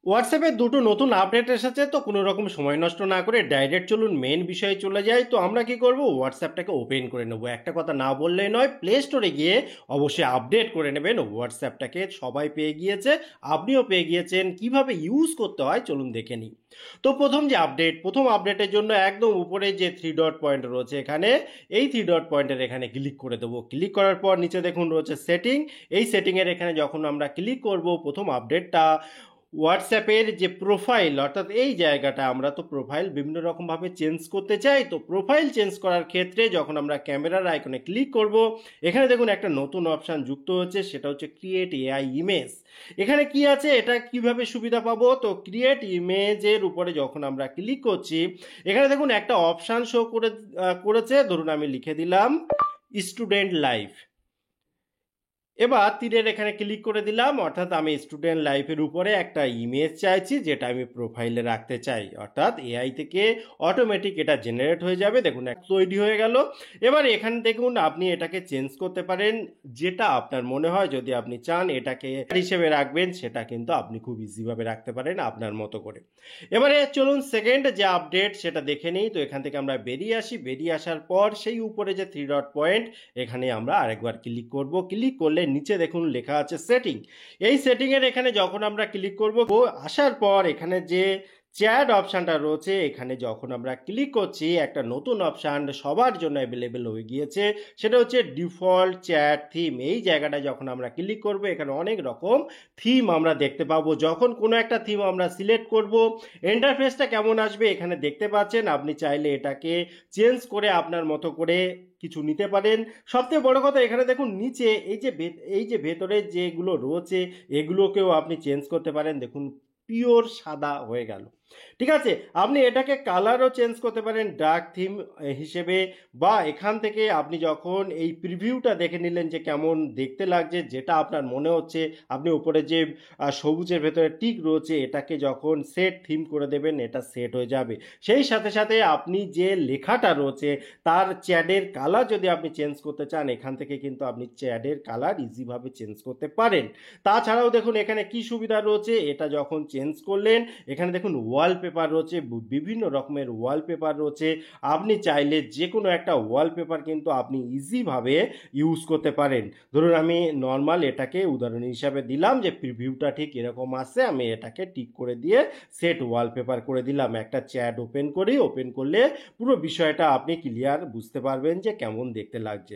হোয়াটসঅ্যাপে দুটো নতুন আপডেট এসেছে, তো কোনো রকম সময় নষ্ট না করে ডাইরেক্ট চলুন মেন বিষয়ে চলে যাই। তো আমরা কি করব, হোয়াটসঅ্যাপটাকে ওপেন করে নেব। একটা কথা না বললেই নয়, প্লে স্টোরে গিয়ে অবশ্যই আপডেট করে নেবেন হোয়াটসঅ্যাপটাকে। সবাই পেয়ে গিয়েছে, আপনিও পেয়ে গিয়েছেন। কিভাবে ইউজ করতে হয় চলুন দেখে নিই। তো প্রথম আপডেটের জন্য একদম উপরে যে থ্রি ডট পয়েন্ট রয়েছে এখানে, এই থ্রি ডট পয়েন্টের এখানে ক্লিক করে দেবো। ক্লিক করার পর নিচে দেখুন রয়েছে সেটিং। এই সেটিংয়ের এখানে যখন আমরা ক্লিক করব, প্রথম আপডেটটা হোয়াটসঅ্যাপের যে প্রোফাইল, অর্থাৎ এই জায়গাটা আমরা তো প্রোফাইল বিভিন্ন রকমভাবে চেঞ্জ করতে চাই। তো প্রোফাইল চেঞ্জ করার ক্ষেত্রে যখন আমরা ক্যামেরার আইকনে ক্লিক করব, এখানে দেখুন একটা নতুন অপশান যুক্ত হচ্ছে, সেটা হচ্ছে ক্রিয়েট এআই ইমেজ। এখানে কি আছে, এটা কিভাবে সুবিধা পাবো? তো ক্রিয়েট ইমেজের উপরে যখন আমরা ক্লিক করছি, এখানে দেখুন একটা অপশান শো করেছে। ধরুন আমি লিখে দিলাম স্টুডেন্ট লাইফ। এবার তীরের এখানে ক্লিক করে দিলাম, অর্থাৎ আমি স্টুডেন্ট লাইফের উপরে একটা ইমেজ চাইছি যেটা আমি প্রোফাইলে রাখতে চাই। অর্থাৎ এআই থেকে অটোমেটিক এটা জেনারেট হয়ে যাবে। দেখুন এক তৈরি হয়ে গেল। এবার এখানে দেখুন আপনি এটাকে চেঞ্জ করতে পারেন যেটা আপনার মনে হয়। যদি আপনি চান এটাকে হিসেবে রাখবেন, সেটা কিন্তু আপনি খুব ইজিভাবে রাখতে পারেন আপনার মতো করে। এবারে চলুন সেকেন্ড যে আপডেট সেটা দেখে নিই। তো এখান থেকে আমরা বেরিয়ে আসি। বেরিয়ে আসার পর সেই উপরে যে থ্রি ডট পয়েন্ট, এখানে আমরা আরেকবার ক্লিক করব। ক্লিক করলে নিচে দেখুন লেখা আছে সেটিং। এই সেটিংয়ের এখানে যখন আমরা ক্লিক করব, আসার পর এখানে যে চ্যাট অপশানটা রয়েছে, এখানে যখন আমরা ক্লিক করছি একটা নতুন অপশান সবার জন্য অ্যাভেলেবেল হয়ে গিয়েছে, সেটা হচ্ছে ডিফল্ট চ্যাট থিম। এই জায়গাটা যখন আমরা ক্লিক করব, এখানে অনেক রকম থিম আমরা দেখতে পাবো। যখন কোনো একটা থিম আমরা সিলেক্ট করব, ইন্টারফেসটা কেমন আসবে এখানে দেখতে পাচ্ছেন। আপনি চাইলে এটাকে চেঞ্জ করে আপনার মতো করে কিছু নিতে পারেন। সবথেকে বড় কথা, এখানে দেখুন নিচে এই যে ভেতরে যেগুলো রয়েছে, এগুলোকেও আপনি চেঞ্জ করতে পারেন। দেখুন পিওর সাদা হয়ে গেল। ঠিক আছে, আপনি এটাকে কালারও চেঞ্জ করতে পারেন ডার্ক থিম হিসেবে, বা এখান থেকে আপনি যখন এই প্রিভিউটা দেখে নিলেন যে কেমন দেখতে লাগছে, যেটা আপনার মনে হচ্ছে, আপনি উপরে যে সবুজের ভেতরে টিক রয়েছে, এটাকে যখন সেট থিম করে দেবেন, এটা সেট হয়ে যাবে। সেই সাথে সাথে আপনি যে লেখাটা রয়েছে তার চ্যাডের কালার যদি আপনি চেঞ্জ করতে চান, এখান থেকে কিন্তু আপনি চ্যাডের কালার ইজিভাবে চেঞ্জ করতে পারেন। তাছাড়াও দেখুন এখানে কি সুবিধা রয়েছে, এটা যখন চেঞ্জ করলেন, এখানে দেখুন ওয়ালপেপার রয়েছে, বিভিন্ন রকমের ওয়ালপেপার রয়েছে। আপনি চাইলে যে কোনো একটা ওয়ালপেপার কিন্তু আপনি ইজিভাবে ইউজ করতে পারেন। ধরুন আমি নর্মাল এটাকে উদাহরণ হিসাবে দিলাম যে প্রিভিউটা ঠিক এরকম আসছে, আমি এটাকে টিক করে দিয়ে সেট ওয়ালপেপার করে দিলাম। একটা চ্যাট ওপেন করি, ওপেন করলে পুরো বিষয়টা আপনি ক্লিয়ার বুঝতে পারবেন যে কেমন দেখতে লাগছে।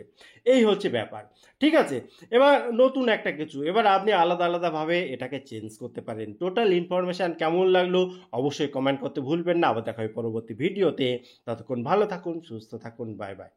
এই হচ্ছে ব্যাপার। ঠিক আছে, এবার নতুন একটা কিছু, এবার আপনি আলাদা আলাদাভাবে এটাকে চেঞ্জ করতে পারেন। টোটাল ইনফরমেশান কেমন লাগলো অবশ্যই কমেন্ট করতে ভুলবেন না। আবার দেখা হবে পরবর্তী ভিডিওতে। ততক্ষণ ভালো থাকুন, সুস্থ থাকুন, বাই বাই।